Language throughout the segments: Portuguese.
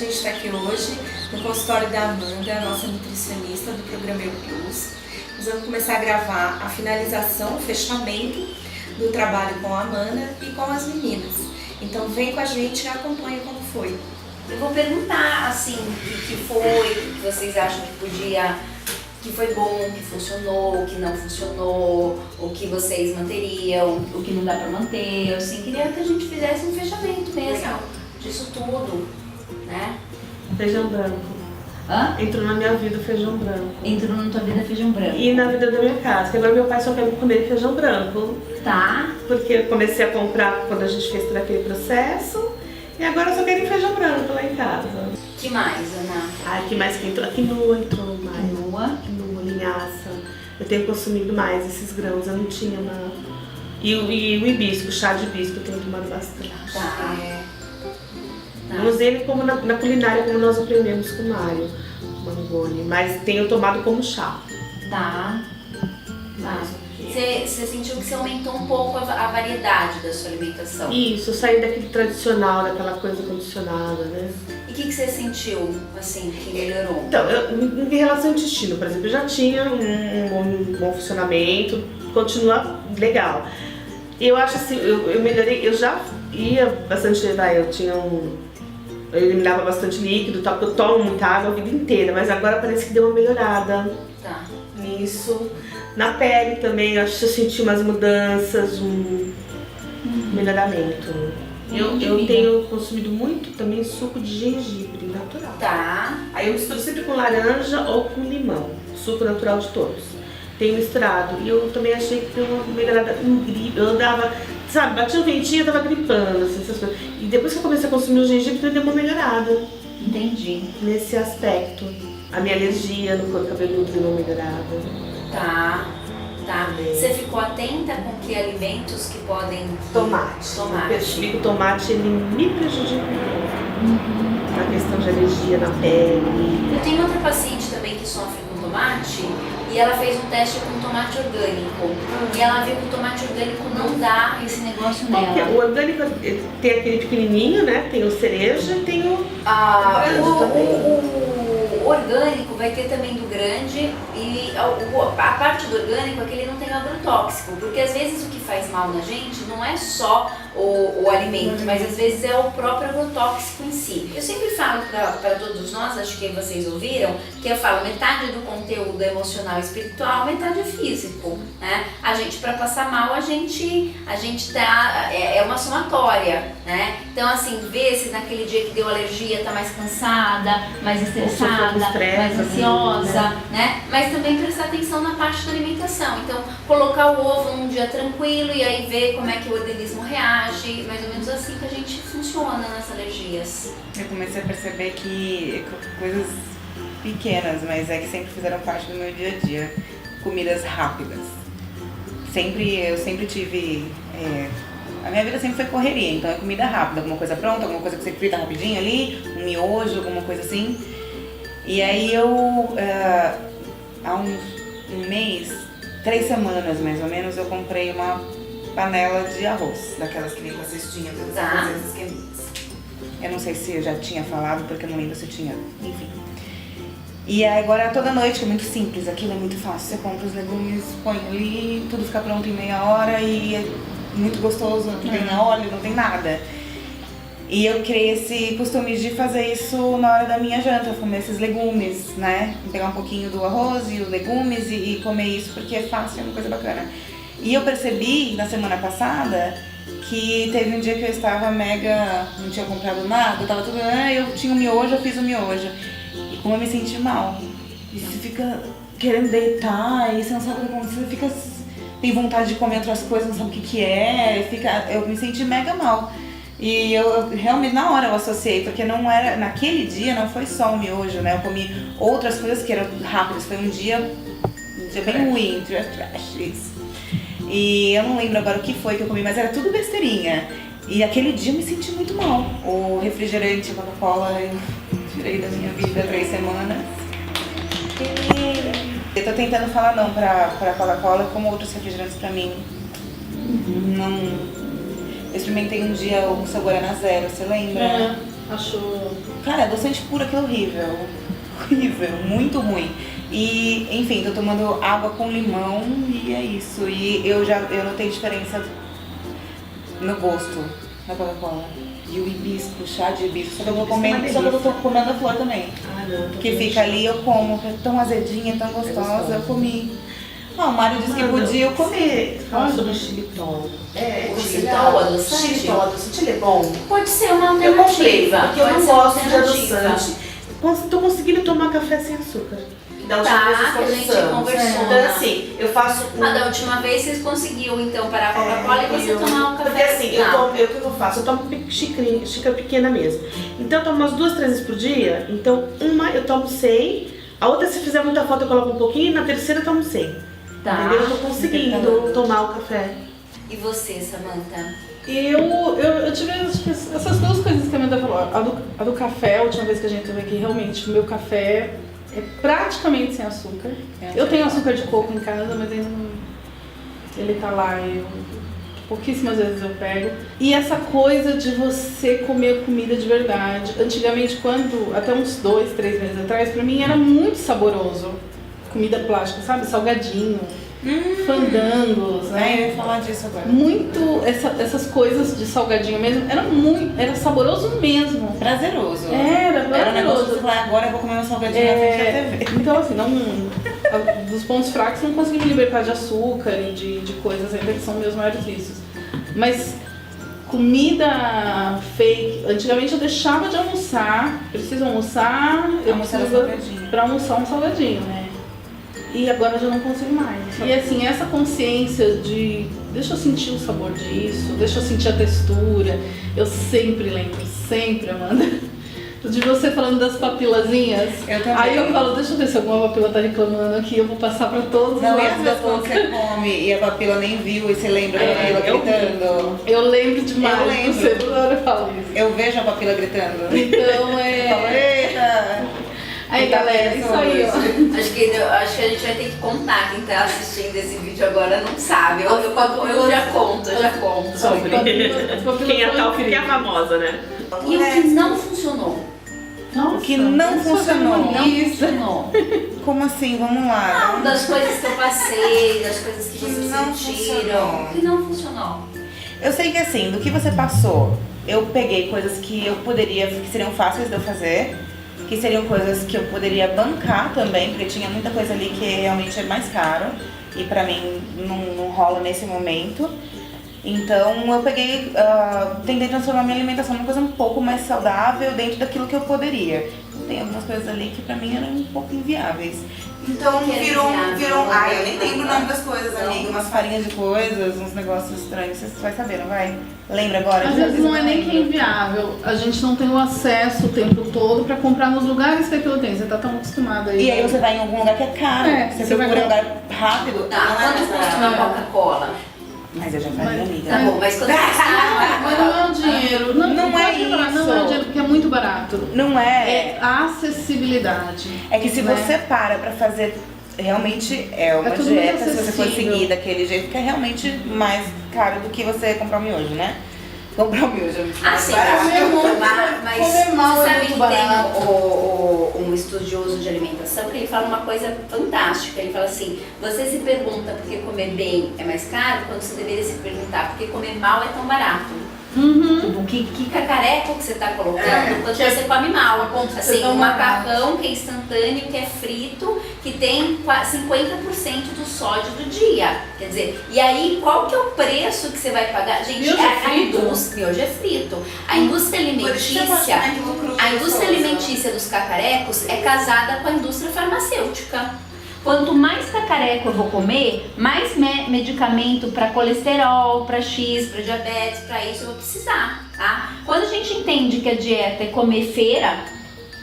gente está aqui hoje no consultório da Amanda, nossa nutricionista do programa Eu Plus. Nós vamos começar a gravar a finalização, o fechamento do trabalho com a Amanda e com as meninas. Então vem com a gente e acompanha como foi. Eu vou perguntar assim, o que foi, o que vocês acham que podia, que foi bom, que funcionou, o que não funcionou, o que vocês manteriam, o que não dá pra manter. Eu assim, queria que a gente fizesse um fechamento mesmo. Legal. Disso tudo, né? Feijão branco. Hã? Entrou na minha vida o feijão branco. Entrou na tua vida feijão branco. E na vida da minha casa, porque agora meu pai só quer comer feijão branco. Tá. Porque eu comecei a comprar quando a gente fez todo aquele processo. E agora eu só quero feijão branco lá em casa. Que mais, Ana? Ah, que mais que entrou? Quinoa entrou mais. Quinoa. Quinoa, linhaça. Eu tenho consumido mais esses grãos, eu não tinha na... E o hibisco, chá de hibisco, eu tenho tomado bastante. Tá. Não usei ele como na culinária, como nós aprendemos com o Mário Mangoni, mas tenho tomado como chá. Tá. Você sentiu que você aumentou um pouco a variedade da sua alimentação? Isso, sair daquele tradicional, daquela coisa condicionada, né? E o que você sentiu, assim, que melhorou? Então, em relação ao intestino, por exemplo, eu já tinha um bom funcionamento, continua legal. Eu acho assim, eu melhorei, eu já ia bastante, eu eliminava bastante líquido, tal, porque eu tomo muita água a vida inteira, mas agora parece que deu uma melhorada nisso. Na pele também, eu acho que eu senti umas mudanças, um melhoramento. Eu tenho consumido muito também suco de gengibre natural. Tá. Aí eu misturo sempre com laranja ou com limão, suco natural de todos. Tenho misturado e eu também achei que deu uma melhorada em gripe. Eu andava, sabe, batia um ventinho e eu tava gripando, assim, essas coisas. E depois que eu comecei a consumir o gengibre, deu uma melhorada. Entendi. Nesse aspecto. A minha alergia no couro cabeludo deu uma melhorada. Tá. Você ficou atenta com que alimentos que podem... Tomate. Eu percebi que o tomate ele me prejudica na questão de alergia na pele. Eu tenho outra paciente também que sofre com tomate e ela fez um teste com tomate orgânico. E ela viu que o tomate orgânico não dá esse negócio nela. O orgânico tem aquele pequenininho, né? Tem o cereja e tem o... O orgânico vai ter também do grande e a parte do orgânico é que ele não tem agrotóxico, porque às vezes o que faz mal na gente não é só o alimento, mas às vezes é o próprio agrotóxico em si. Eu sempre falo para todos nós, acho que vocês ouviram, que eu falo metade do conteúdo é emocional e espiritual, metade é físico, né? A gente, para passar mal, a gente tá, é uma somatória, né? Então assim, ver se naquele dia que deu alergia tá mais cansada, mais estressada, mais ansiosa, né? Mas também prestar atenção na parte da alimentação. Então, colocar o ovo num dia tranquilo e aí ver como é que o organismo reage, mais ou menos assim que a gente funciona nas alergias. Eu comecei a perceber que coisas pequenas, mas é que sempre fizeram parte do meu dia a dia. Comidas rápidas. Eu sempre tive... a minha vida sempre foi correria, então é comida rápida, alguma coisa pronta, alguma coisa que você frita rapidinho ali, um miojo, alguma coisa assim. E aí há um mês, 3 semanas mais ou menos, eu comprei uma panela de arroz, daquelas que vem com a cestinha pra você fazer as esqueminhas. Eu não sei se eu já tinha falado, porque eu não lembro se eu tinha, enfim. E aí agora toda noite, que é muito simples, aquilo é muito fácil, você compra os legumes, põe ali, tudo fica pronto em meia hora e é muito gostoso, não tem óleo, não tem nada. E eu criei esse costume de fazer isso na hora da minha janta, comer esses legumes, né? Pegar um pouquinho do arroz e os legumes e comer isso porque é fácil, é uma coisa bacana. E eu percebi na semana passada que teve um dia que eu estava não tinha comprado nada, tava tudo, eu tinha um miojo, eu fiz um miojo. E como eu me senti mal. E você fica querendo deitar e você não sabe o que aconteceu, você tem vontade de comer outras coisas, não sabe o que é, eu me senti mega mal. E eu realmente, na hora eu associei, porque não era, naquele dia não foi só o miojo, né? Eu comi outras coisas que eram rápidas, foi um dia bem ruim, trash, isso. E eu não lembro agora o que foi que eu comi, mas era tudo besteirinha. E aquele dia eu me senti muito mal. O refrigerante, Coca-Cola, eu tirei da minha vida 3 semanas. E eu tô tentando falar não pra Coca-Cola, como outros refrigerantes pra mim. Não... Eu experimentei um dia o seu Guaraná Zero, você lembra? Achou... Cara, adoçante puro, aquilo é horrível. Horrível, muito ruim. E, enfim, tô tomando água com limão e é isso. E eu notei diferença no gosto da Coca-Cola. E o hibisco, chá de hibisco. Só que eu tô comendo a flor também. Ah, não. Que fica ali, eu como. É tão azedinha, tão gostosa. Eu comi. Ah, o Mário disse que podia, eu comi. Fala sobre o xilitol. O xilitol adoçante? Xilitol adoçante, ele é bom. Pode ser uma Eu comprei, alternativa. porque eu Pode não ser uma gosto de alternativa. adoçante. Tô conseguindo tomar café sem açúcar. Da Tá, última vez que a gente conversamos. conversou, Então, né? assim, eu faço Da última vez vocês conseguiam então parar a Coca-Cola e você tomar um café. Porque assim, Não. o que eu faço? Eu tomo xícara pequena mesmo. Então eu tomo umas 2, 3 vezes por dia. Então uma eu tomo 100, a outra se fizer muita falta eu coloco um pouquinho, e na terceira eu tomo 100. Tá. Entendeu? Eu tô conseguindo tomar o café. E você, Samantha? Eu tive acho que essas duas coisas que a Amanda falou. A do café, a última vez que a gente teve aqui, realmente o meu café é praticamente sem açúcar. Eu tenho açúcar de coco em casa, mas ainda não, ele tá lá, pouquíssimas vezes eu pego. E essa coisa de você comer comida de verdade. Antigamente, até uns 2, 3 meses atrás, pra mim era muito saboroso. Comida plástica, sabe? Salgadinho, fandangos, né? Eu ia falar disso agora. Muito, essas coisas de salgadinho mesmo, era saboroso mesmo. Prazeroso. Era Era um negócio que prazeroso. você fala, agora eu vou comer um salgadinho na frente da TV. Então assim, dos pontos fracos não consegui me libertar de açúcar e de coisas ainda que são meus maiores vícios. Mas comida fake, antigamente eu deixava de almoçar, preciso almoçar, eu Almoçar preciso salgadinho. pra almoçar um salgadinho, né? E agora eu já não consigo mais. E assim, essa consciência de deixa eu sentir o sabor disso, deixa eu sentir a textura. Eu sempre lembro, sempre, Amanda, de você falando das papilazinhas. Eu também. Aí eu falo, deixa eu ver se alguma papila tá reclamando aqui, eu vou passar pra todos os Não, e lados às da vezes quando boca. você come e a papila nem viu e você lembra da papila gritando. Eu lembro demais, Eu lembro. você toda hora fala isso. Eu vejo a papila gritando. Então Eu falo, eita! Aí galera, isso aí, ó. Acho que a gente vai ter que contar. Quem tá assistindo esse vídeo agora não sabe. Eu já conto. Sobre quem é tal que é famosa, né? E o que não funcionou? O que não funcionou. Não funcionou. Como assim? Vamos lá. Não, das coisas que eu passei, das coisas que vocês não sentiram. funcionou. O que não funcionou? Eu sei que assim, do que você passou, eu peguei coisas que eu poderia, que seriam fáceis de eu fazer, que seriam coisas que eu poderia bancar também, porque tinha muita coisa ali que realmente é mais caro e pra mim não rola nesse momento. Então eu peguei, tentei transformar minha alimentação numa coisa um pouco mais saudável dentro daquilo que eu poderia. Tem algumas coisas ali que pra mim eram um pouco inviáveis. Então Que era virou. inviável? Ai, eu nem lembro o nome das coisas, Não. amiga. Umas farinhas de coisas, uns negócios estranhos. Você vai saber, não vai? Lembra agora? Às vezes não é nem que é inviável, a gente não tem o acesso o tempo todo pra comprar nos lugares que aquilo tem. Você tá tão acostumado aí. E aí você vai em algum lugar que é caro. É, você você vai procura um pra- lugar rápido. Tá, quanto custa uma Coca-Cola? Mas eu já falei, amiga. Tá bom, mas quando você está Mas não é o dinheiro. Não Não pode é falar, isso. Não é o dinheiro, porque é muito barato. Não é. É a acessibilidade. É que se né? você para pra fazer, realmente é uma É tudo dieta, muito se você for acessível. seguir daquele jeito, que é realmente mais caro do que você comprar um miojo, né? Comprar um miojo é muito Ah, mais sim, barato. mas comer mal você é sabe muito que barato. tem um estudioso de alimentação que ele fala uma coisa fantástica. Ele fala assim, você se pergunta por que comer bem é mais caro, quando você deveria se perguntar por que comer mal é tão barato. Tipo, que cacareco que você tá colocando quando você come mal. Assim, um macarrão que é instantâneo, que é frito, que tem 50% do sódio do dia. Quer dizer, e aí qual que é o preço que você vai pagar? Gente, Miojo é a frito? indústria, miojo é frito. A indústria alimentícia dos cacarecos é casada com a indústria farmacêutica. Quanto mais cacareco eu vou comer, mais medicamento para colesterol, para X, para diabetes, para isso eu vou precisar, tá? Quando a gente entende que a dieta é comer feira,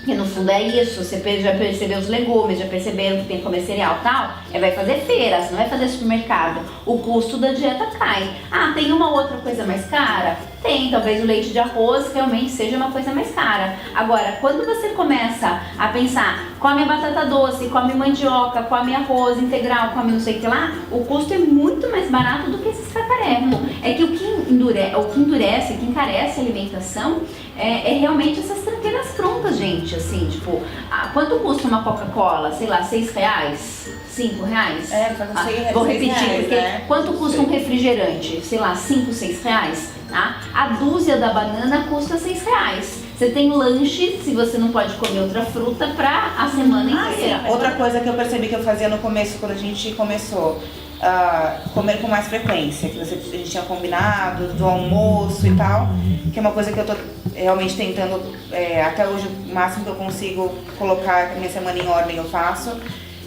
que no fundo é isso, você já percebeu os legumes, já perceberam que tem que comer cereal e tal, vai fazer feira, você não vai fazer supermercado. O custo da dieta cai. Ah, tem uma outra coisa mais cara? Tem, talvez o leite de arroz realmente seja uma coisa mais cara. Agora, quando você começa a pensar, come batata doce, come mandioca, come arroz integral, come não sei o que lá, o custo é muito mais barato do que esses cacarecos. É que o que endurece, o que encarece a alimentação é realmente essas tranqueiras prontas, gente, assim, tipo, quanto custa uma Coca-Cola? Sei lá, R$6? R$5? Vou repetir, reais, porque né? quanto custa um refrigerante? Sei lá, R$5, R$6, tá? A dúzia da banana custa R$6. Você tem lanche, se você não pode comer outra fruta, pra a semana inteira. Outra coisa que eu percebi que eu fazia no começo, quando a gente começou comer com mais frequência, que a gente tinha combinado, do almoço e tal, que é uma coisa que eu tô realmente tentando, até hoje, o máximo que eu consigo colocar a minha semana em ordem eu faço.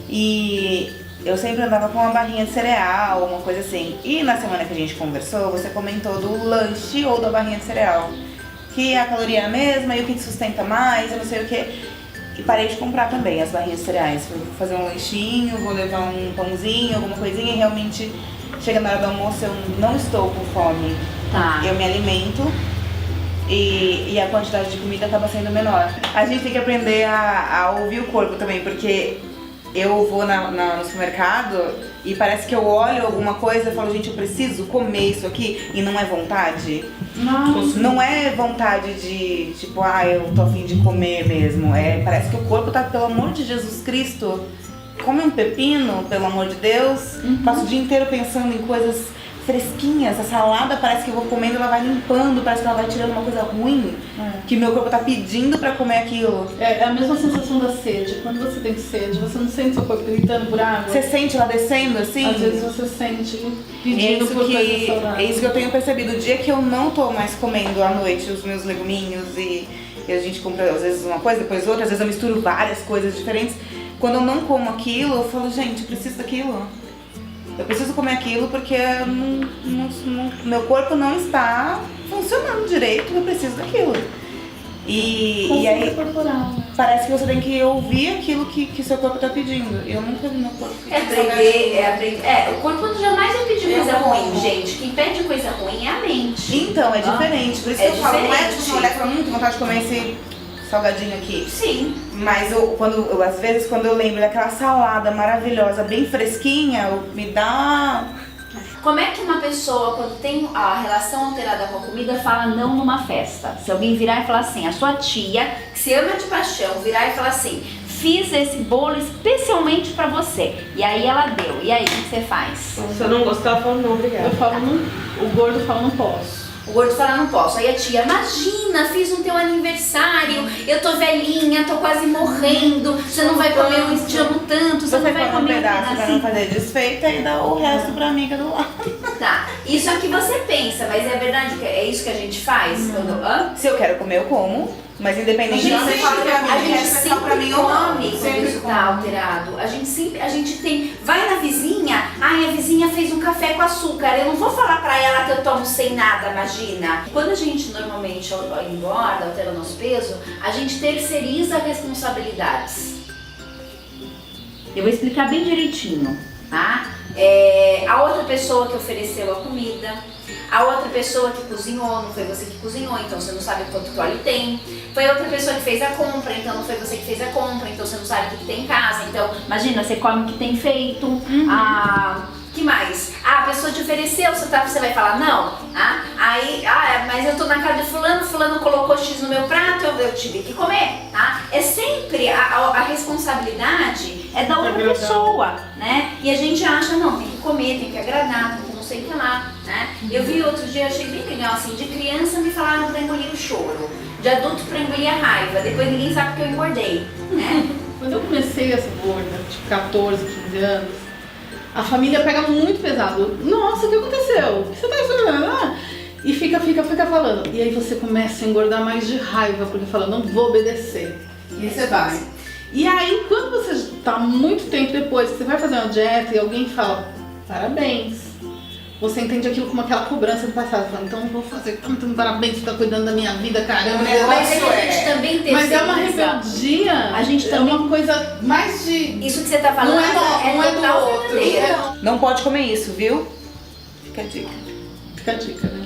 E eu sempre andava com uma barrinha de cereal, uma coisa assim. E na semana que a gente conversou, você comentou do lanche ou da barrinha de cereal, que a caloria é a mesma e o que te sustenta mais, eu não sei o que. E parei de comprar também as barrinhas de cereais. Vou fazer um lanchinho, vou levar um pãozinho, alguma coisinha, e realmente chega na hora do almoço eu não estou com fome. Tá. Eu me alimento e a quantidade de comida acaba sendo menor. A gente tem que aprender a ouvir o corpo também, porque eu vou no supermercado e parece que eu olho alguma coisa e falo, gente, eu preciso comer isso aqui, e não é vontade. Não é vontade de, tipo, eu tô a fim de comer mesmo. Parece que o corpo tá, pelo amor de Jesus Cristo, come um pepino, pelo amor de Deus. Passo o dia inteiro pensando em coisas fresquinhas. A salada parece que eu vou comendo, ela vai limpando, parece que ela vai tirando uma coisa ruim, que meu corpo tá pedindo pra comer aquilo. É a mesma sensação da sede. Quando você tem sede, você não sente seu corpo gritando por água? Você sente ela descendo assim? Às vezes você sente pedindo por coisas saudáveis. É isso que eu tenho percebido. O dia que eu não tô mais comendo à noite os meus leguminhos e a gente compra às vezes uma coisa, depois outra, às vezes eu misturo várias coisas diferentes. Quando eu não como aquilo, eu falo, gente, eu preciso daquilo. Eu preciso comer aquilo porque meu corpo não está funcionando direito, eu preciso daquilo. E aí corporal. parece que você tem que ouvir aquilo que seu corpo está pedindo. Eu nunca vi meu corpo Aprender. O corpo jamais vai pedir coisa ruim, gente. Quem pede coisa ruim é a mente. Então, é diferente. Por isso que eu falo, não é diferente. tipo uma mulher que fala, muito vontade de comer esse salgadinho aqui. Sim. Mas às vezes, quando eu lembro daquela salada maravilhosa, bem fresquinha, me dá... Como é que uma pessoa, quando tem a relação alterada com a comida, fala não numa festa? Se alguém virar e falar assim, a sua tia, que se ama de paixão, virar e falar assim, fiz esse bolo especialmente pra você. E aí ela deu. E aí, o que você faz? Se eu não gostar, eu falo não, obrigada. Eu falo, o gordo fala, não posso. O gordo fala, não posso. Aí a tia, imagina, fiz no teu aniversário, eu tô velhinha, tô quase morrendo, você não vai comer, eu te amo tanto, você não vai come comer um pedaço pra não fazer desfeita e dá o resto pra amiga do lado. Tá, isso é o que você pensa, mas é verdade que é isso que a gente faz? Quando, Se eu quero comer, eu como. Mas independente de você fala pra mim, a gente é só pra mim sempre ou não. come quando Sempre isso tá alterado. A gente tem, vai na vizinha, a vizinha fez um café com açúcar, eu não vou falar pra ela que eu tomo sem nada, imagina. Quando a gente normalmente engorda, altera o nosso peso, a gente terceiriza responsabilidades. Eu vou explicar bem direitinho, tá? A outra pessoa que ofereceu a comida, a outra pessoa que cozinhou, não foi você que cozinhou, então você não sabe quanto que óleo tem. Foi outra pessoa que fez a compra, então não foi você que fez a compra, então você não sabe o que tem em casa. Então, imagina, você come o que tem feito. Que mais? A pessoa te ofereceu, você vai falar não? Mas eu tô na casa de fulano colocou X no meu prato, eu tive que comer, tá? É sempre a responsabilidade é da outra pessoa, né? E a gente acha, não, tem que comer, tem que agradar, tem que não sei o que lá, né? Eu vi outro dia, achei bem legal, assim, de criança me falaram pra engolir o choro, de adulto pra engolir a raiva, depois ninguém sabe que eu engordei, né? Quando eu comecei a ser gorda, tipo 14, 15 anos, a família pega muito pesado. Nossa, o que aconteceu? O que você tá fazendo? E fica falando. E aí você começa a engordar mais de raiva, porque fala, não vou obedecer. E você vai. E aí, quando você tá muito tempo depois, que você vai fazer uma dieta e alguém fala, parabéns. Você entende aquilo como aquela cobrança do passado. Fala, então eu vou fazer, tá me dando parabéns, você tá cuidando da minha vida, caramba. Mas é que a gente também terceiriza. Mas é uma rebeldia. A gente também... É uma coisa mais de... Isso que você tá falando não é do total outro. verdadeira. Não pode comer isso, viu? Fica a dica. Fica a dica, né?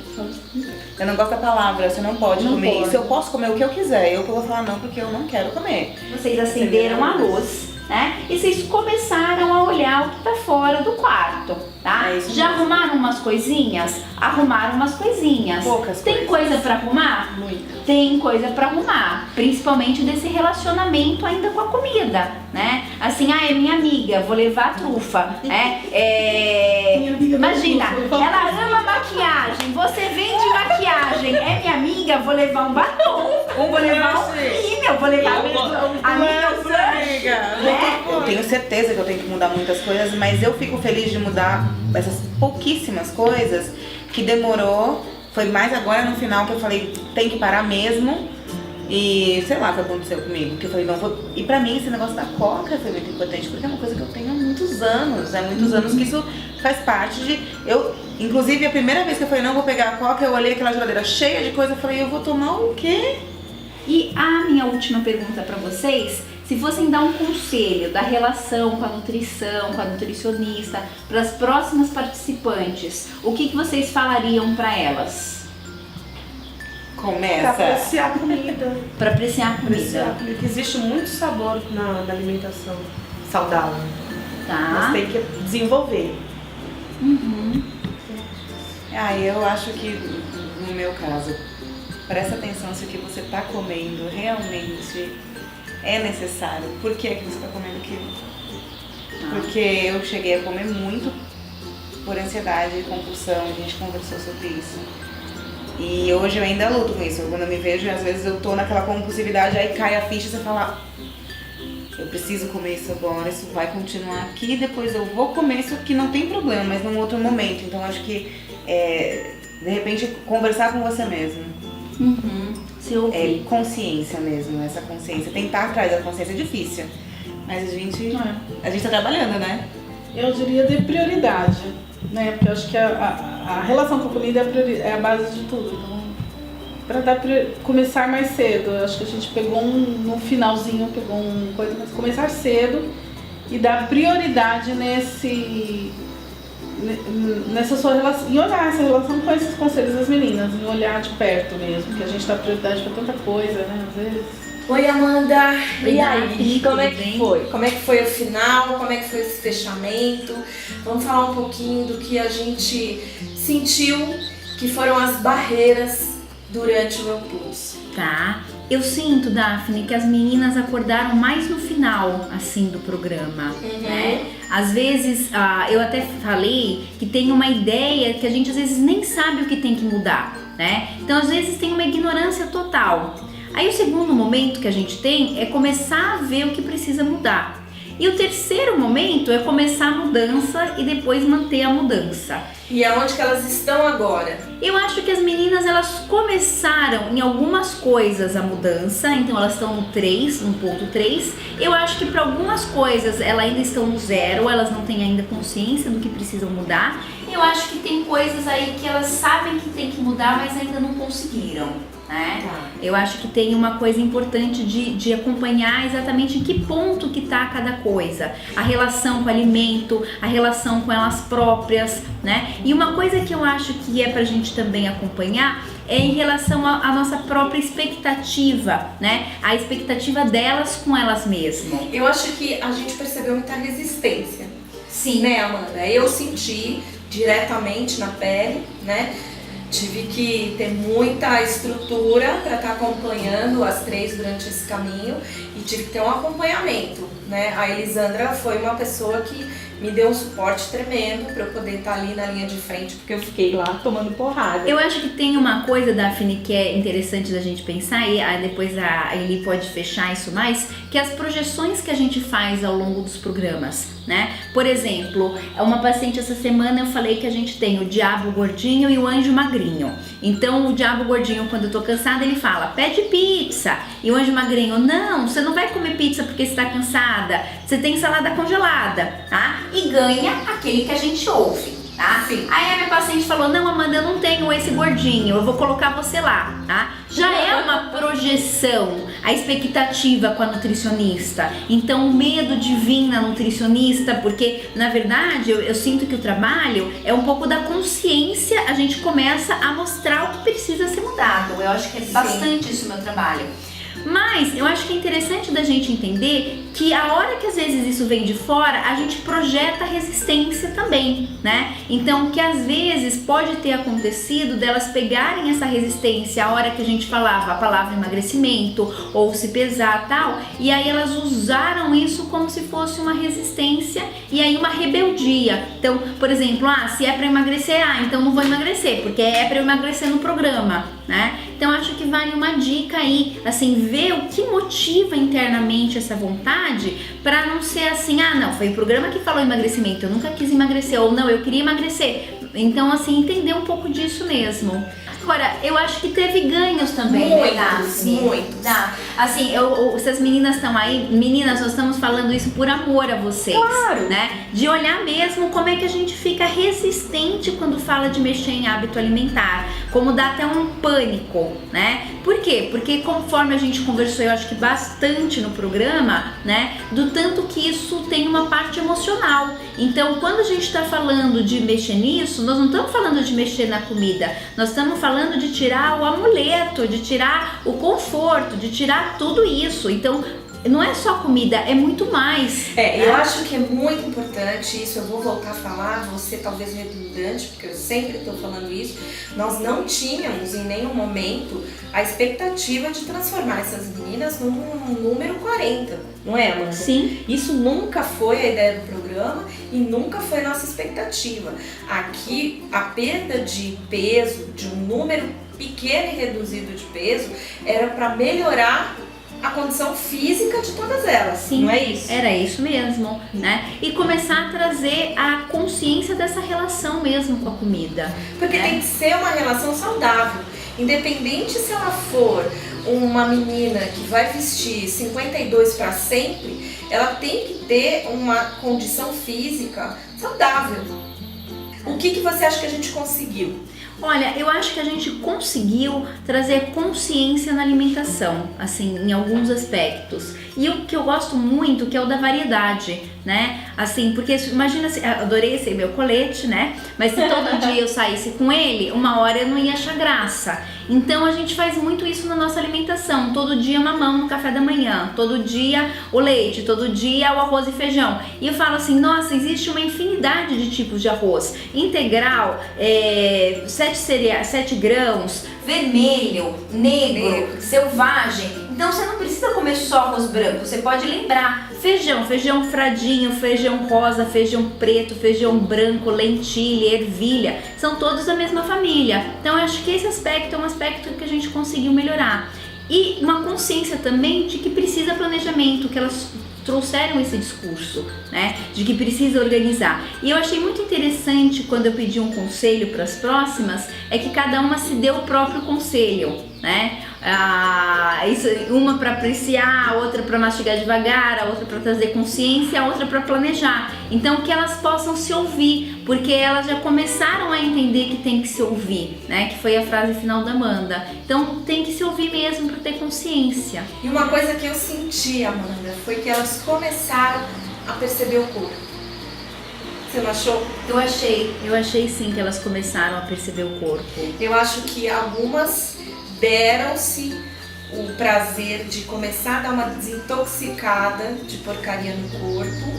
Eu não gosto da palavra, você não pode Não comer pode. isso. Eu posso comer o que eu quiser, eu vou falar não porque eu não quero comer. Vocês acenderam a luz, né? E vocês começaram a olhar o que tá fora do quarto, tá? isso Já mesmo. arrumaram umas coisinhas? Arrumaram umas coisinhas. Poucas Tem coisas. coisa pra arrumar? Muito. Tem coisa pra arrumar, principalmente desse relacionamento ainda com a comida, né? Assim, é minha amiga, vou levar a trufa, né? Minha amiga não Imagina, trufa. ela ama maquiagem, você vende maquiagem, é minha amiga, vou levar um batom, vou levar um rímel, vou levar a minha Eu tenho certeza que eu tenho que mudar muitas coisas, mas eu fico feliz de mudar essas pouquíssimas coisas que demorou. Foi mais agora no final que eu falei, tem que parar mesmo. E sei lá o que aconteceu comigo. Que eu falei, não vou. E pra mim esse negócio da coca foi muito importante, porque é uma coisa que eu tenho há muitos anos. É muitos anos que isso faz parte de. Inclusive, a primeira vez que eu falei, não vou pegar a coca, eu olhei aquela geladeira cheia de coisa e falei, eu vou tomar o quê? E a minha última pergunta pra vocês, se fossem dar um conselho da relação com a nutrição, com a nutricionista, para as próximas participantes, o que vocês falariam pra elas? Pra Começa. apreciar a comida. Pra apreciar a Apreciar a comida, comida. Existe muito sabor na alimentação saudável. Mas tá? tem que desenvolver. Eu acho que no meu caso, presta atenção se o que você tá comendo realmente é necessário. Por que é que você tá comendo aquilo? Porque eu cheguei a comer muito por ansiedade e compulsão, a gente conversou sobre isso. E hoje eu ainda luto com isso. Quando eu me vejo, às vezes eu tô naquela compulsividade, aí cai a ficha e você fala, eu preciso comer isso agora, isso vai continuar aqui, depois eu vou comer isso aqui, não tem problema, mas num outro momento. Então acho que, de repente, conversar com você mesmo. Se ouvir. Consciência mesmo, essa consciência. Tentar atrás da consciência é difícil, mas a gente tá trabalhando, né? Eu diria de prioridade, né? Porque eu acho que a relação com a comida é a base de tudo. Então, para começar mais cedo, eu acho que a gente pegou no finalzinho, pegou uma coisa, mas começar cedo e dar prioridade nessa sua relação, e olhar essa relação com esses conselhos das meninas, e olhar de perto mesmo, que a gente dá prioridade para tanta coisa, né? Às vezes. Oi, Amanda. Oi, E aí, Davi, como é tudo que bem? foi? Como é que foi o final? Como é que foi esse fechamento? Vamos falar um pouquinho do que a gente sentiu que foram as barreiras durante o Meu Plus. Tá. Eu sinto, Daphne, que as meninas acordaram mais no final, assim, do programa, né? Às vezes, eu até falei que tem uma ideia que a gente às vezes nem sabe o que tem que mudar, né? Então, às vezes, tem uma ignorância total. Aí, o segundo momento que a gente tem é começar a ver o que precisa mudar. E o terceiro momento é começar a mudança e depois manter a mudança. E aonde que elas estão agora? Eu acho que as meninas, elas começaram em algumas coisas a mudança, então elas estão no 3, no ponto 3. Eu acho que para algumas coisas elas ainda estão no 0, elas não têm ainda consciência do que precisam mudar. Eu acho que tem coisas aí que elas sabem que tem que mudar, mas ainda não conseguiram, né? Eu acho que tem uma coisa importante de acompanhar exatamente em que ponto que tá cada coisa. A relação com o alimento, a relação com elas próprias, né? E uma coisa que eu acho que é pra gente também acompanhar é em relação à nossa própria expectativa, né? A expectativa delas com elas mesmas. Eu acho que a gente percebeu muita resistência. Sim. Né, Amanda? Eu senti diretamente na pele, né? Tive que ter muita estrutura para estar acompanhando as 3 durante esse caminho e tive que ter um acompanhamento, né? A Elisandra foi uma pessoa que me deu um suporte tremendo para eu poder estar ali na linha de frente, porque eu fiquei lá tomando porrada. Eu acho que tem uma coisa, Daphne, que é interessante da gente pensar, e depois a Eli pode fechar isso mais, que é as projeções que a gente faz ao longo dos programas, né? Por exemplo, uma paciente essa semana eu falei que a gente tem o diabo gordinho e o anjo magrinho. Então o diabo gordinho, quando eu tô cansada, ele fala, pede pizza. E o anjo magrinho, não, você não vai comer pizza porque você tá cansada, você tem salada congelada, tá? E ganha aquele que a gente ouve, tá? Sim. Aí a minha paciente falou, não, Amanda, eu não tenho esse gordinho, eu vou colocar você lá, tá? Já é uma projeção, a expectativa com a nutricionista. Então o medo de vir na nutricionista, porque na verdade eu sinto que o trabalho é um pouco da consciência, a gente começa a mostrar o que precisa ser mudado. Eu acho que é bastante isso o meu trabalho. Mas eu acho que é interessante da gente entender que a hora que às vezes isso vem de fora, a gente projeta resistência também, né? Então que às vezes pode ter acontecido delas pegarem essa resistência a hora que a gente falava a palavra emagrecimento ou se pesar tal, e aí elas usaram isso como se fosse uma resistência e aí uma rebeldia. Então, por exemplo, se é para emagrecer, então não vou emagrecer, porque é para emagrecer no programa, né? Então acho que vale uma dica aí, assim, ver o que motiva internamente essa vontade para não ser assim, não, foi o programa que falou emagrecimento, eu nunca quis emagrecer, ou não, eu queria emagrecer. Então, assim, entender um pouco disso mesmo. Agora, eu acho que teve ganhos também, muitos. Tá. Assim, se as meninas estão aí, meninas, nós estamos falando isso por amor a vocês, claro, né? De olhar mesmo como é que a gente fica resistente quando fala de mexer em hábito alimentar, como dá até um pânico, né? Por quê? Porque conforme a gente conversou, eu acho que bastante no programa, né? Do tanto que isso tem uma parte emocional. Então, quando a gente está falando de mexer nisso, nós não estamos falando de mexer na comida, nós estamos falando de tirar o amuleto, de tirar o conforto, de tirar tudo isso. Então, não é só comida, é muito mais. Eu acho que é muito importante isso, eu vou voltar a falar, você talvez redundante, porque eu sempre estou falando isso, nós não tínhamos em nenhum momento a expectativa de transformar essas meninas num número 40, não é, Amanda? Sim. Isso nunca foi a ideia do programa e nunca foi a nossa expectativa. Aqui, a perda de peso, de um número pequeno e reduzido de peso, era para melhorar a condição física de todas elas. Sim, não é isso? Era isso mesmo, né? E começar a trazer a consciência dessa relação mesmo com a comida. Porque tem que ser uma relação saudável. Independente se ela for uma menina que vai vestir 52 para sempre, ela tem que ter uma condição física saudável. O que você acha que a gente conseguiu? Olha, eu acho que a gente conseguiu trazer consciência na alimentação, assim, em alguns aspectos. E o que eu gosto muito, que é o da variedade, né? Assim, porque imagina, adorei esse meu colete, né? Mas se todo dia eu saísse com ele, uma hora eu não ia achar graça. Então a gente faz muito isso na nossa alimentação. Todo dia mamão no café da manhã, todo dia o leite, todo dia o arroz e feijão. E eu falo assim, nossa, existe uma infinidade de tipos de arroz. Integral, 7 grãos, vermelho, negro, selvagem. Então você não precisa comer só arroz branco, você pode lembrar feijão fradinho, feijão rosa, feijão preto, feijão branco, lentilha, ervilha, são todos da mesma família. Então eu acho que esse aspecto é um aspecto que a gente conseguiu melhorar. E uma consciência também de que precisa planejamento, que elas trouxeram esse discurso, né, de que precisa organizar. E eu achei muito interessante quando eu pedi um conselho para as próximas, é que cada uma se deu o próprio conselho, né? Uma para apreciar, a outra para mastigar devagar, a outra para trazer consciência, a outra para planejar. Então que elas possam se ouvir, porque elas já começaram a entender que tem que se ouvir, né? Que foi a frase final da Amanda. Então tem que se ouvir mesmo para ter consciência. E uma coisa que eu senti, Amanda, foi que elas começaram a perceber o corpo. Você não achou? Eu achei sim que elas começaram a perceber o corpo. Eu acho que algumas deram-se o prazer de começar a dar uma desintoxicada de porcaria no corpo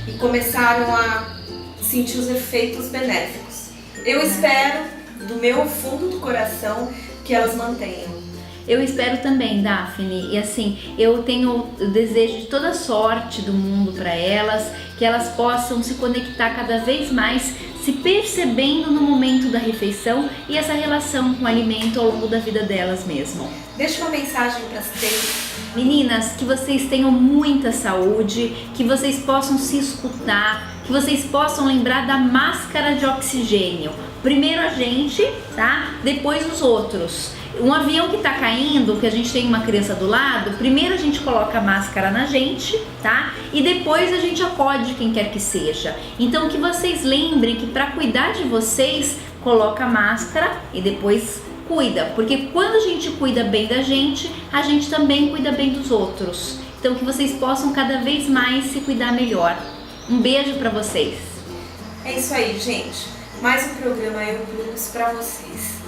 e começaram a sentir os efeitos benéficos. Eu espero, do meu fundo do coração, que elas mantenham. Eu espero também, Daphne, e assim, eu tenho o desejo de toda sorte do mundo para elas, que elas possam se conectar cada vez mais, se percebendo no momento da refeição e essa relação com o alimento ao longo da vida delas mesmo. Deixa uma mensagem para as três. Meninas, que vocês tenham muita saúde, que vocês possam se escutar, que vocês possam lembrar da máscara de oxigênio. Primeiro a gente, tá? Depois os outros. Um avião que tá caindo, que a gente tem uma criança do lado, primeiro a gente coloca a máscara na gente, tá? E depois a gente acode quem quer que seja. Então que vocês lembrem que para cuidar de vocês, coloca a máscara e depois cuida. Porque quando a gente cuida bem da gente, a gente também cuida bem dos outros. Então que vocês possam cada vez mais se cuidar melhor. Um beijo para vocês. É isso aí, gente. Mais um programa Eu Plus para vocês.